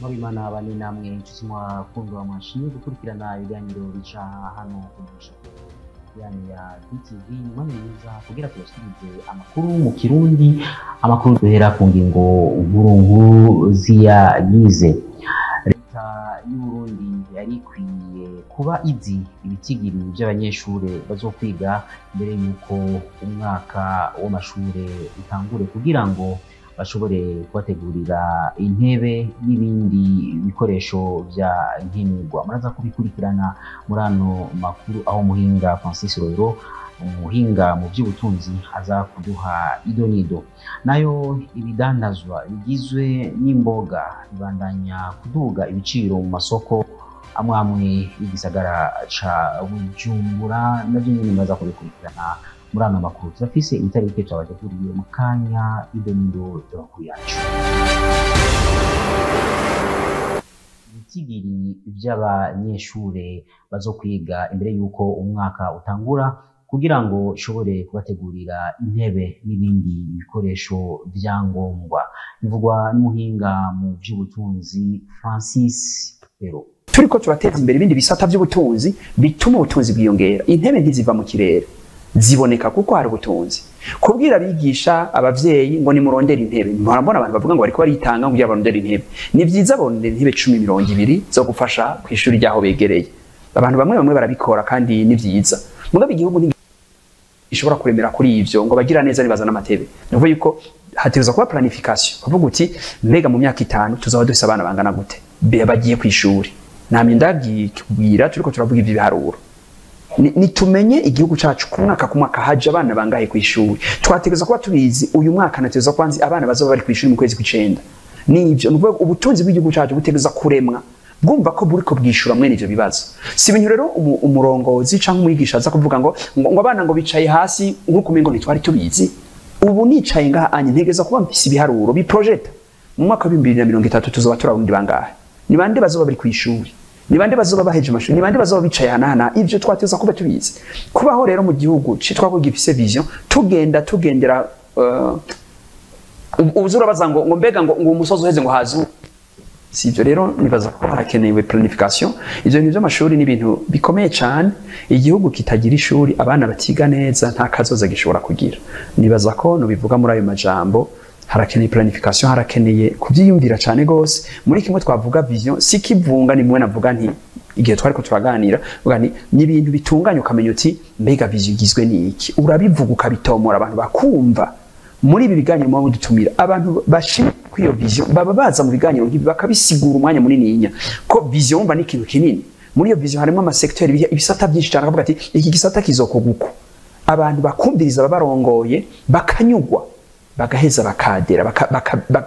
Abimana bane namwe inshuti mwakundwa mwashimye gukurikirana ibiganiro bica hano kumusha yani ya DTV nyuma neza kugira tubashikirize amakuru mu Kirundi, amakuru duhera ku ngingo nkuru ziyagize. Leta y'u Burundi yari ikwiye kuba izi ibitigiri by'abanyeshure bazokwiga mbere yuko umwaka w'amashure utangure kugira ngo bashobore kubategurira intebe n'ibindi bikoresho vya nkenerwa. Muraza kubikurikirana muri ano makuru aho muhinga Francis Rohero umuhinga mu by'ubutunzi aza kuduha idonido. Nayo ibidandazwa bigizwe n'imboga bibandanya kuduga ibiciro mu masoko amwe y'igisagara ca Bujumbura, navyo nyene muraza kubikurikirana muri ano makuru. Turafise itariki twabateguriye mu kanya idonido yacu. Ibitigiri by'abanyeshure bazokwiga imbere yuko umwaka utangura kugira ngo shobore kubategurira intebe n'ibindi bikoresho vyangombwa, bivugwa n'umuhinga mu by'ubutunzi Francis Rohero. Turiko turateza imbere ibindi bisata by'ubutunzi bituma ubutunzi bwiyongera. Intebe ntiziva mu kirere, ziboneka kuko hari ubutunzi. Kubwira abigisha abavyeyi ngo nimurondera intebe, murabona abantu bavuga ngo bariko baritanga ngo barondera intebe. Ni vyiza barondera intebe 10-20 zo gufasha kwishuri ryaho begereye. Abantu bamwe barabikora kandi ni vyiza. Mugabe igihugu ishobora kuremera kuri ivyo ngo bagira neza nibaza n'amatebe. Nuvuga yuko hategerezwa kuba planification. Bavuga uti mbega mu myaka 5 tuzaba dufise abana bangana gute bagiye kwishuri. Namye ndabwira turiko turavuga ivyo biharuro. Nitumenye igihugu cacu ku mwaka haje abana bangahe kwishuri. Twategeza kuba tubizi uyu mwaka nategeza kwanzi abana bazoba bari kwishuri mu kwezi kw'icenda. Nivyo nuvuga ubutunzi bw'igihugu cacu butegeza kuremwa bwumva ko buriko bwishura mwene ivyo bibazo. Si ibintu rero umurongozi canke umwigisha aza kuvuga ngo abana ngo bicaye hasi nkuko umengo ntitwari tubizi. Ubu nicaye ngaha anye ntegeza kuba mfise ibiharuro bi project mu mwaka wa 2030 tuzoba turabundi bangahe. Ni bande bazoba bari kwishuri, ni bande bazoba baheje amashuri, ni bande bazoba bicaye hanana. Ivyo twateza kuba tubizi. Kubaho rero mu gihugu citwa ko gifise vision tugendera ubuzura bazango ngo mbega ngo umusozi uheze ngo hazu. Si ivyo rero nibaza ko harakenewe planification. Ivyo bintu by'amashuri ni ibintu bikomeye cyane. Igihugu kitagira ishuri abana batiga neza nta kazoza gishobora kugira. Nibaza ko no bivuga muri ayo majambo harakeneye planification, harakeneye kuvyiyumvira cyane gose. Muri kimwe twavuga vision sikivunga ni mwe navuga nti igihe twariko turaganira uvuga ni ibintu bitunganye ukamenya uti mbega vision igizwe n'iki, urabivuga ukabitomora abantu bakumva. Muri ibi biganiro mu dutumira abantu bashimye kwiyo vision baba baza mu biganiro ngibi bakabisigura umwanya munini yinya ko vision umva ni ikintu kinini. Muri iyo vision harimo ama secteur ibisata byinshi cyane akavuga ati iki gisata kizokoguko. Abantu bakumviriza babarongoye bakanyugwa bagaheza bakadera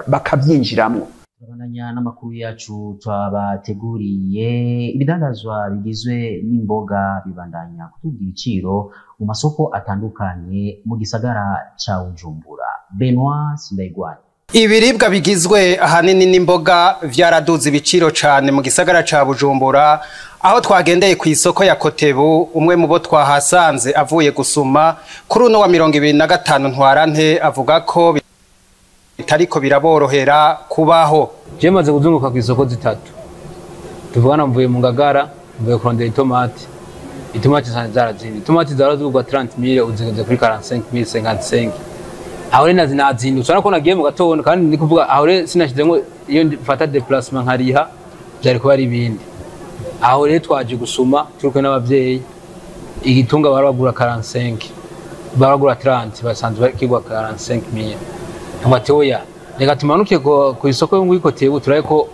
bakabyinjiramwo. Turabandanya n'amakuru yacu twabateguriye. Ibidandazwa bigizwe n'imboga bibandanya kuduga ibiciro mu masoko atandukanye mu gisagara ca Bujumbura. Benoit Sindayigwanya. Ibiribwa bigizwe ahanini n'imboga vyaraduze ibiciro cane mu gisagara ca Bujumbura, aho twagendeye ku isoko ya Kotebu. Umwe mu bo twahasanze avuye gusuma kuri uno wa 2025 ntwarante avuga ko bitariko biraborohera kubaho. Je maze kuzunguka ku isoko zitatu, tuvugana mvuye mu Ngagara, mvuye kurondera itomati zarazindi. Itomati zarazugwa 30.000 uzigeze kuri 45.000 55. Aho rena zinazindi usana ko nagiye mu gatondo kandi ndi kuvuga aho re sinashize ngo iyo mfata déplacement nkariha byari kuba ari ibindi. Aho re twaje gusuma turiko n'abavyeyi igitunga barabagura 45, baragura 30, basanzwe kigwa 45.000. Amatoya reka tumanuke ku isoko y'Ikotebu turaye ko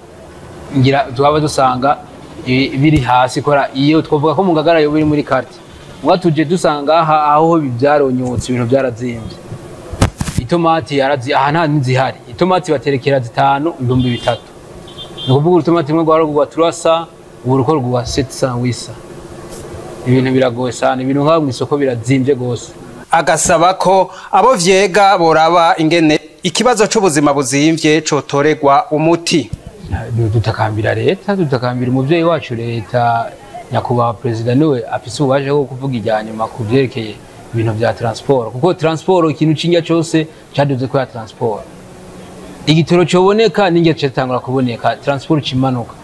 ngira twaba dusanga biri hasi kora iyo twavuga ko mu Ngagara yo biri muri carte mwa tuje dusanga aho bibyaronyotse ibintu byarazimvye. Itomati yarazi aha nta nzihari. Itomati baterekera 5,000. Nukuvuga itomati imwe gwarugwa 300 uburuko rugwa 700 wisa. Ibintu biragoye sana, ibintu nka mu isoko birazimvye gose. Agasaba ko abo vyega boraba ingene ikibazo c'ubuzima buzimvye cotoregwa umuti. Dutakambira leta, dutakambira umuvyeyi wacu leta nyakubahwa president niwe afise ubaje ko kuvuga ijyanyuma ku vyerekeye ibintu vya transport, kuko transport ikintu cinya cyose cyaduze ko ya transport. igitoro cyoboneka n'inge cyatangura kuboneka transport cimanuka.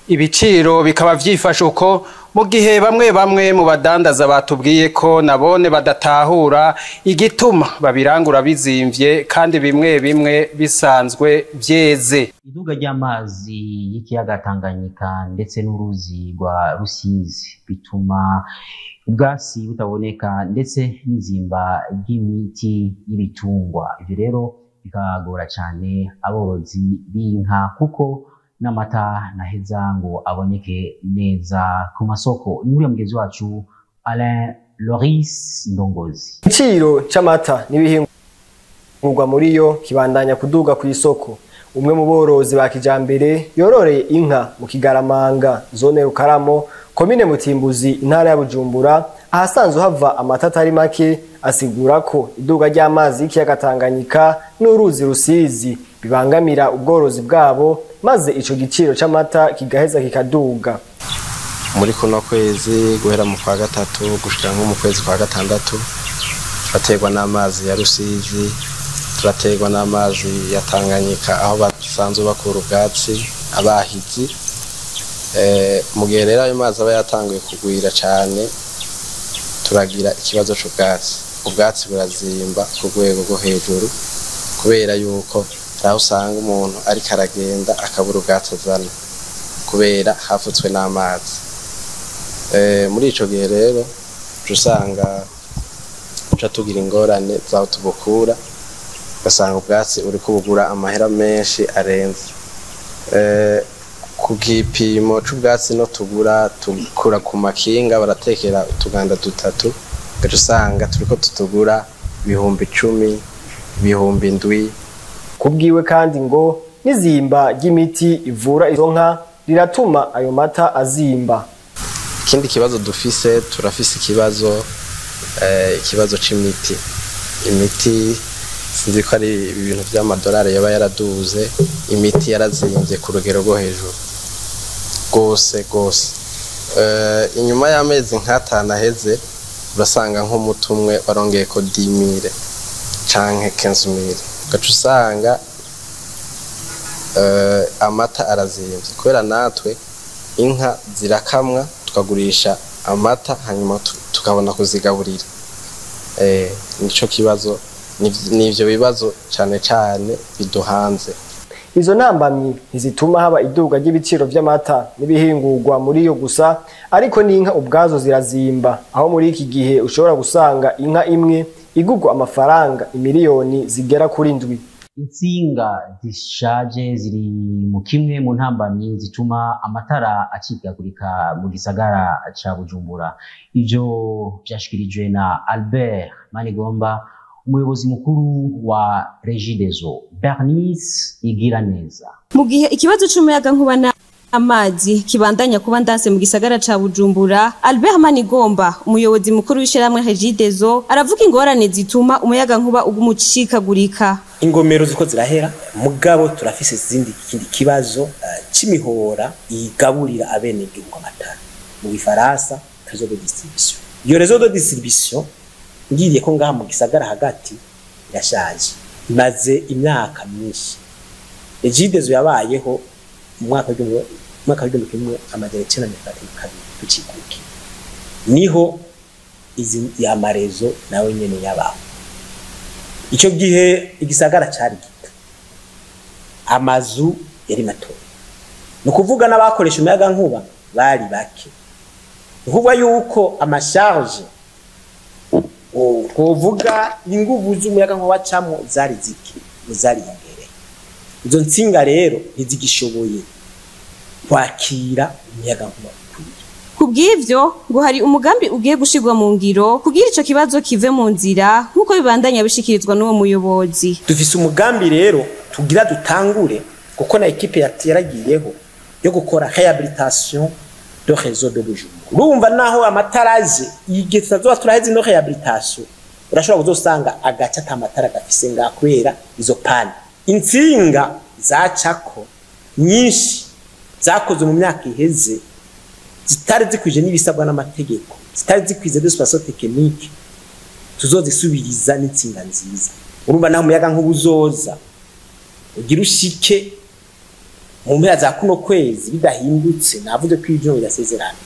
Ibiciro bikaba vyifashe uko mu gihe bamwe bamwe mu badandaza batubwiye ko nabone badatahura igituma babirangura bizimvye kandi bimwe bimwe bisanzwe vyeze. Iduga ry'amazi y'ikiyaga Tanganyika ndetse n'uruzi rwa Rusizi bituma ubwasi butaboneka ndetse n'izimba ry'imiti y'ibitungwa. Ivyo rero bikagora cyane aborozi b'inka kuko n'amata naheza ngo aboneke neza ku masoko. Inkuru ya mugenzi wacu Alain Loris Ndongozi. Igiciro c'amata n'ibihingurwa muri yo kibandanya kuduga ku isoko. Umwe mu borozi ba kijambere yororeye inka mu Kigaramanga zone Rukaramo komine Mutimbuzi intara ya Bujumbura ahasanzwe hava amata atari make asigura ko iduga ry'amazi y'ikiyaga Tanganyika n'uruzi Rusizi bibangamira ubworozi bwabo maze ico giciro c'amata kigaheza kikaduga. Muri kuno kwezi guhera mu kwa gatatu gushika nko mu kwezi kwa gatandatu baterwa n'amazi ya Rusizi, turaterwa n'amazi ya Tanganyika aho basanzwe bakura ubwatsi abahizi. Mu gihe rero ayo mazi aba yatanguye kugwira cyane turagira ikibazo c'ubwatsi. Ubwatsi burazimba ku rwego rwo hejuru kubera yuko aho usanga umuntu ariko aragenda akabura ubwatsi azana kubera hafutswe n'amazi. Muri ico gihe rero usanga uca tugira ingorane zaho tubukura ugasanga ubwatsi uri kubugura amahera menshi arenze. Ku gipimo c'ubwatsi no tugura tukura ku makinga baratekera utuganda dutatu gaje usanga turiko tutugura ibihumbi 10 ibihumbi 7. Kubwiwe kandi ngo nizimba ry'imiti ivura izo nka riratuma ayo mata azimba. Ikindi kibazo dufise turafise ikibazo c'imiti. Imiti sinzi ko ari ibintu by'amadolari yaba yaraduze, imiti yarazimvye ku rugero rwo hejuru gose. Inyuma y'amezi nk'atanu aheze urasanga nk'umutumwe barongeye ko 10,000 canke 15,000. Gacu usanga amata arazimvye kubera natwe inka zirakamwa tukagurisha amata hanyuma tukabona kuzigaburira. Nico kibazo, nivyo bibazo cyane biduhanze. Izo ntambamyi ntizituma haba iduga ry'ibiciro vy'amata n'ibihingurwa muri yo gusa, ariko n'inka ubwazo zirazimba, aho muri iki gihe ushobora gusanga inka imwe igurwa amafaranga imiliyoni zigera kuri 7. Insinga zishaje ziri mu kimwe mu ntambamyi zituma amatara acikagurika mu gisagara ca Bujumbura. Ivyo vyashikirijwe na Albert Manigomba, umuyobozi mukuru wa Regideso. Bernice Igiraneza. Mu gihe ikibazo c'umuyaga nkuba amazi kibandanya kuba ndanse mu gisagara ca Bujumbura, Albert Manigomba, umuyobozi mukuru w'ishiramwe Regideso, aravuga ingorane zituma umuyaga nkuba ugumucikagurika. Ingomero ziko zirahera, mugabo turafise izindi kindi kibazo c'imihora igaburira abene gihugu amatara. Mu Gifaransa réseau de distribution. Iyo réseau de distribution ngiriye ko ngaha mu gisagara hagati yashaje, imaze imyaka myinshi. Regideso yabayeho mu mwaka w'igihumbi amajana 1932 tukiguke. Niho izi y'amarezo nawe nyene yabaho. Ico gihe igisagara cari gito, amazu yari mato, nukuvuga n'abakoresha umuyaga nkuba bari bake. Nukuvuga yuko amasharge kuvuga inguvu z'umuyaga nkuba wacamo zari ziki zari imbere. Izo nsinga rero ntizigishoboye kwakira umuyaga nkuba. Kubw'ivyo ngo hari umugambi ugiye gushirwa mu ngiro kugira ico kibazo kive mu nzira nkuko bibandanya bishikirizwa n'uwo muyobozi. Dufise umugambi rero tugira dutangure kuko na equipe yateragiyeho yo gukora réhabilitation de réseau de Bujumbura. Urumva naho amataraje igeta zo turaheze no réhabilitation urashobora kuzosanga agaca atamatara gafise ngakwera izo pane. Insinga zacako nyinshi zakoze mu myaka iheze zitari zikwije n'ibisabwa n'amategeko, zitari zikwize d'espace technique, tuzozisubiriza n'insinga nziza. Urumva naho umuyaga nk'ubuzoza ugira ushike mu mpera za kuno kwezi bidahindutse navuze ko ibyo bidasezerana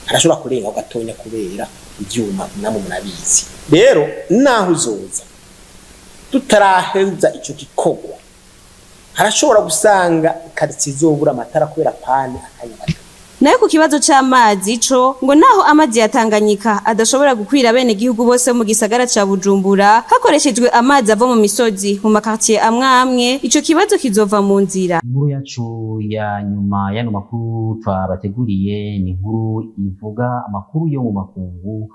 arashobora kurenga ugatonya kubera ibyuma namwe munabizi rero naho uzoza tutaraheza ico gikorwa harashobora gusanga karitsiye izobura amatara kubera pane akanya gato. Nayo ku kibazo c'amazi co ngo naho amazi ya Tanganyika adashobora gukwira bene gihugu bose mu gisagara ca Bujumbura hakoreshejwe amazi ava mu misozi mu makartier amwe ico kibazo kizova mu nzira. Inkuru yacu ya nyuma y'ano makuru twabateguriye ni inkuru ivuga amakuru yo mu makungu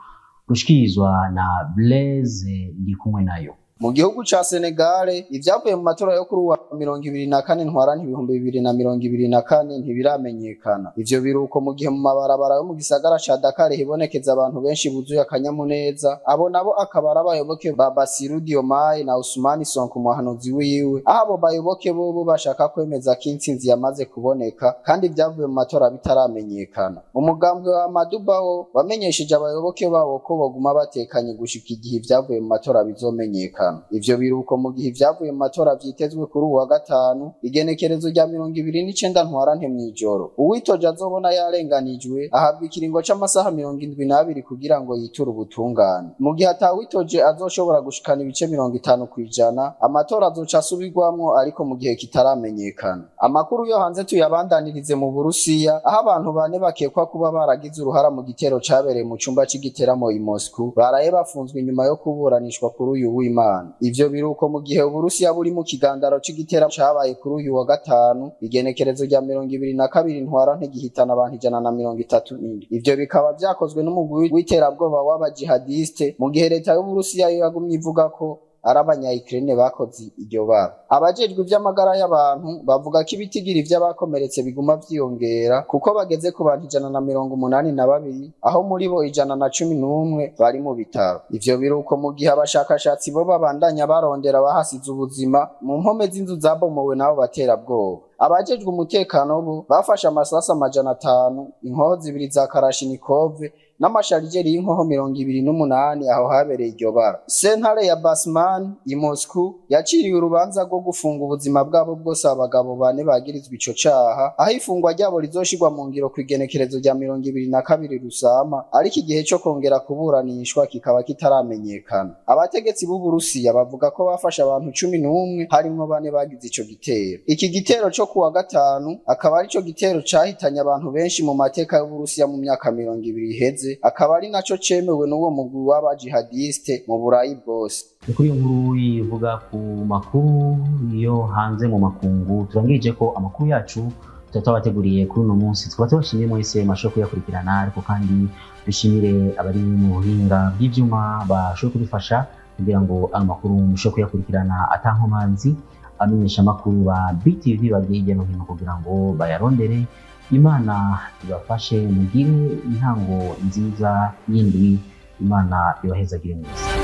rushikirizwa na Blaise Ndikumwe nayo. Mu gihugu ca Senegal ivyavuye mu matora yo kuri wa 2024 ntwarante 2024 ntibiramenyekana. Ivyo biruko mu gihe mu mabarabara yo mu gisagara ca Dakar hibonekeza abantu benshi buzuye akanyamuneza, abo nabo akabara abayoboke ba Bassirou Diomaye na Ousmane Sonko muhanuzi wiwe. Abo bayoboke bobo bashaka kwemeza ko intsinzi yamaze kuboneka kandi ivyavuye mu matora bitaramenyekana. Umugambwe wa Madubaho wamenyesheje abayoboke babo ko baguma batekanye gushika igihe ivyavuye mu matora bizomenyekana. Ivyo biruko mu gihe ivyavuye mu matora vyitezwe kuri uwa gatanu igenekerezo rya 29 ntwarante mw'ijoro. Uwitoje azobona yarenganijwe ahabwa ikiringo c'amasaha 72 kugira ngo yiture ubutungane. Mu gihe atawitoje azoshobora gushikana ibice 50%, amatora azoca asubirwamwo ariko mu gihe kitaramenyekana. Amakuru yo hanze tuyabandanirize mu Burusiya aho abantu bane bakekwa kuba baragize uruhara mu gitero cabereye mu cumba c'igiteramo i Moscow baraye bafunzwe inyuma yo kuburanishwa kuri uyu w'Imana. Ivyo biruko mu gihe Uburusiya buri mu kigandaro c'igitera cabaye kuri uyu wa gatanu igenekerezo rya 22 ntwarante gihitana abantu 137. Ivyo bikaba vyakozwe n'umugwi w'iterabwoba w'abajihadiste mu gihe leta y'Uburusiya yagumye ivuga ko Abanya-Ukraine bakoze iryo bara. Abajejwe ivy'amagara y'abantu bavuga ko ibitigiri vy'abakomeretse biguma vyiyongera kuko bageze ku bantu 182 aho muri bo 111 bari mu bitaro. Ivyo biruko mu gihe abashakashatsi bo babandanya barondera bahasize ubuzima mu mpome z'inzu zabomowe nabo baterabwoba. Abajejwe umutekano bo bafashe amasasa 500, inkoho 2 za Kalashnikov n'amasharijeri y'inkoho 28 aho habereye iryo bara. Sentare ya Basman i Moscow yaciriye urubanza rwo gufunga ubuzima bwabo bwose abagabo bane bagirizwe ico caha aho ifungwa ryabo rizoshirwa mu ngiro kwigenekerezo rya 22 Rusama ariko igihe cyo kongera kuburanishwa kikaba kitaramenyekana. Abategetsi b'u Burusiya bavuga ko bafashe abantu 11 harimo bane bagize ico gitero. Iki gitero cyo kuwa gatanu akaba ari cyo gitero cahitanye abantu benshi mu mateka y'u Burusiya mu myaka 20 iheze, akaba ari naco cemewe n'uwo mugwi w'abajihadiste mu Burayi bwose. Kuri iyo nkuru ivuga ku makuru yo hanze mu makungu turangije ko amakuru yacu tutabateguriye kuri uno munsi. Tukaba tubashimiye mwese mashoko kuyakurikirana ariko kandi dushimire abari mu buhinga bw'ivyuma bashoboye kubifasha kugira ngo amakuru mushoko kuyakurikirana atankomanzi. Amenyesha amakuru ba BTV bagiye hirya no hino kugira ngo bayarondere. Imana ibafashe mugire intango nziza yindi. Imana ibahezagire neza.